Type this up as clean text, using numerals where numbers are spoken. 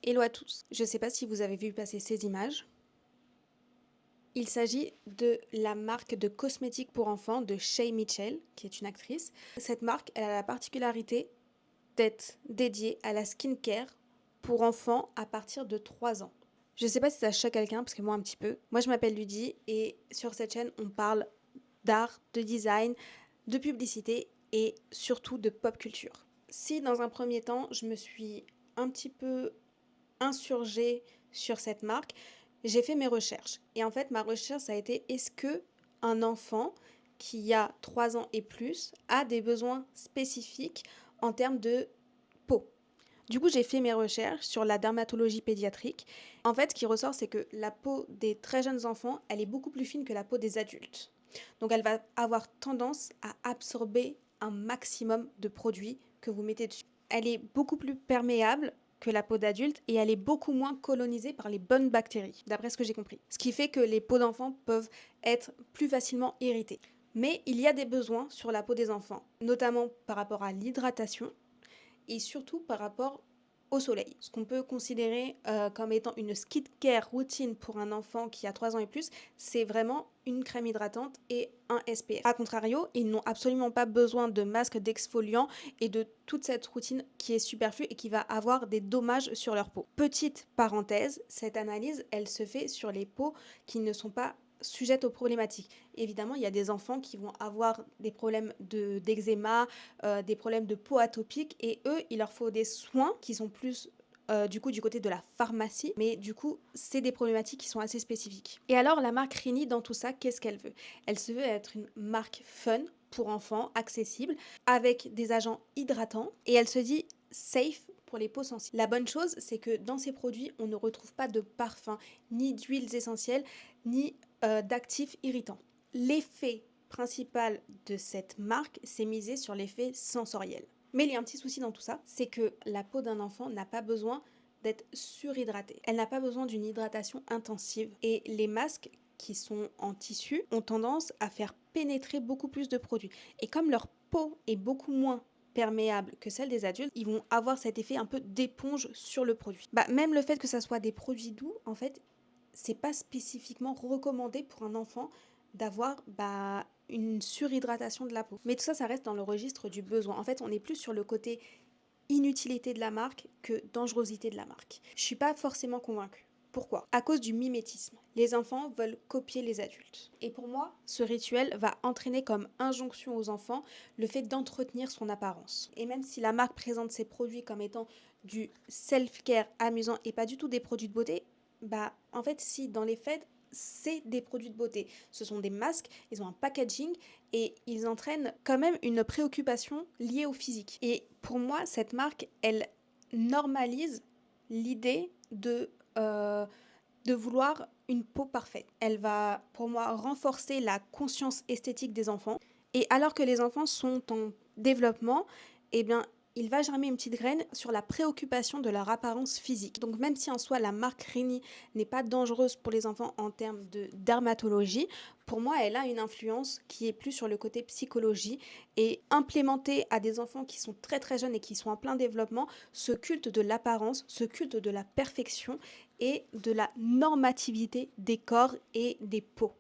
Hello à tous. Je ne sais pas si vous avez vu passer ces images. Il s'agit de la marque de cosmétiques pour enfants de Shay Mitchell, qui est une actrice. Cette marque, elle a la particularité d'être dédiée à la skincare pour enfants à partir de 3 ans. Je ne sais pas si ça choque quelqu'un, parce que moi un petit peu. Moi je m'appelle Ludie et sur cette chaîne on parle d'art, de design, de publicité et surtout de pop culture. Si dans un premier temps je me suis un petit peu insurgée sur cette marque, j'ai fait mes recherches. Et en fait, ma recherche, ça a été est-ce que un enfant qui a 3 ans et plus a des besoins spécifiques en termes de peau? Du coup, j'ai fait mes recherches sur la dermatologie pédiatrique. En fait, ce qui ressort, c'est que la peau des très jeunes enfants, elle est beaucoup plus fine que la peau des adultes. Donc, elle va avoir tendance à absorber un maximum de produits que vous mettez dessus. Elle est beaucoup plus perméable que la peau d'adulte et elle est beaucoup moins colonisée par les bonnes bactéries, d'après ce que j'ai compris. Ce qui fait que les peaux d'enfants peuvent être plus facilement irritées. Mais il y a des besoins sur la peau des enfants, notamment par rapport à l'hydratation et surtout par rapport au soleil. Ce qu'on peut considérer comme étant une skincare routine pour un enfant qui a 3 ans et plus, c'est vraiment une crème hydratante et un SPF. A contrario, ils n'ont absolument pas besoin de masque d'exfoliant et de toute cette routine qui est superflue et qui va avoir des dommages sur leur peau. Petite parenthèse, cette analyse, elle se fait sur les peaux qui ne sont pas sujettes aux problématiques. Évidemment, il y a des enfants qui vont avoir des problèmes d'eczéma, des problèmes de peau atopique et eux, il leur faut des soins qui sont plus du côté de la pharmacie, mais du coup c'est des problématiques qui sont assez spécifiques. Et alors la marque Rini dans tout ça, qu'est-ce qu'elle veut? Elle se veut être une marque fun pour enfants, accessible, avec des agents hydratants et elle se dit safe pour les peaux sensibles. La bonne chose, c'est que dans ces produits, on ne retrouve pas de parfum, ni d'huiles essentielles, ni d'actifs irritants. L'effet principal de cette marque, c'est miser sur l'effet sensoriel. Mais il y a un petit souci dans tout ça, c'est que la peau d'un enfant n'a pas besoin d'être surhydratée. Elle n'a pas besoin d'une hydratation intensive. Et les masques qui sont en tissu ont tendance à faire pénétrer beaucoup plus de produits. Et comme leur peau est beaucoup moins perméable que celle des adultes, ils vont avoir cet effet un peu d'éponge sur le produit. Même le fait que ça soit des produits doux, en fait, c'est pas spécifiquement recommandé pour un enfant d'avoir une surhydratation de la peau. Mais tout ça, ça reste dans le registre du besoin. En fait, on est plus sur le côté inutilité de la marque que dangerosité de la marque. Je suis pas forcément convaincue. Pourquoi? À cause du mimétisme. Les enfants veulent copier les adultes. Et pour moi, ce rituel va entraîner comme injonction aux enfants le fait d'entretenir son apparence. Et même si la marque présente ses produits comme étant du self-care amusant et pas du tout des produits de beauté, en fait, si dans les faits, c'est des produits de beauté. Ce sont des masques, ils ont un packaging et ils entraînent quand même une préoccupation liée au physique. Et pour moi, cette marque, elle normalise l'idée de vouloir une peau parfaite. Elle va, pour moi, renforcer la conscience esthétique des enfants. Et alors que les enfants sont en développement, eh bien, il va germer une petite graine sur la préoccupation de leur apparence physique. Donc même si en soi la marque Rini n'est pas dangereuse pour les enfants en termes de dermatologie, pour moi elle a une influence qui est plus sur le côté psychologie et implémenter à des enfants qui sont très très jeunes et qui sont en plein développement ce culte de l'apparence, ce culte de la perfection et de la normativité des corps et des peaux.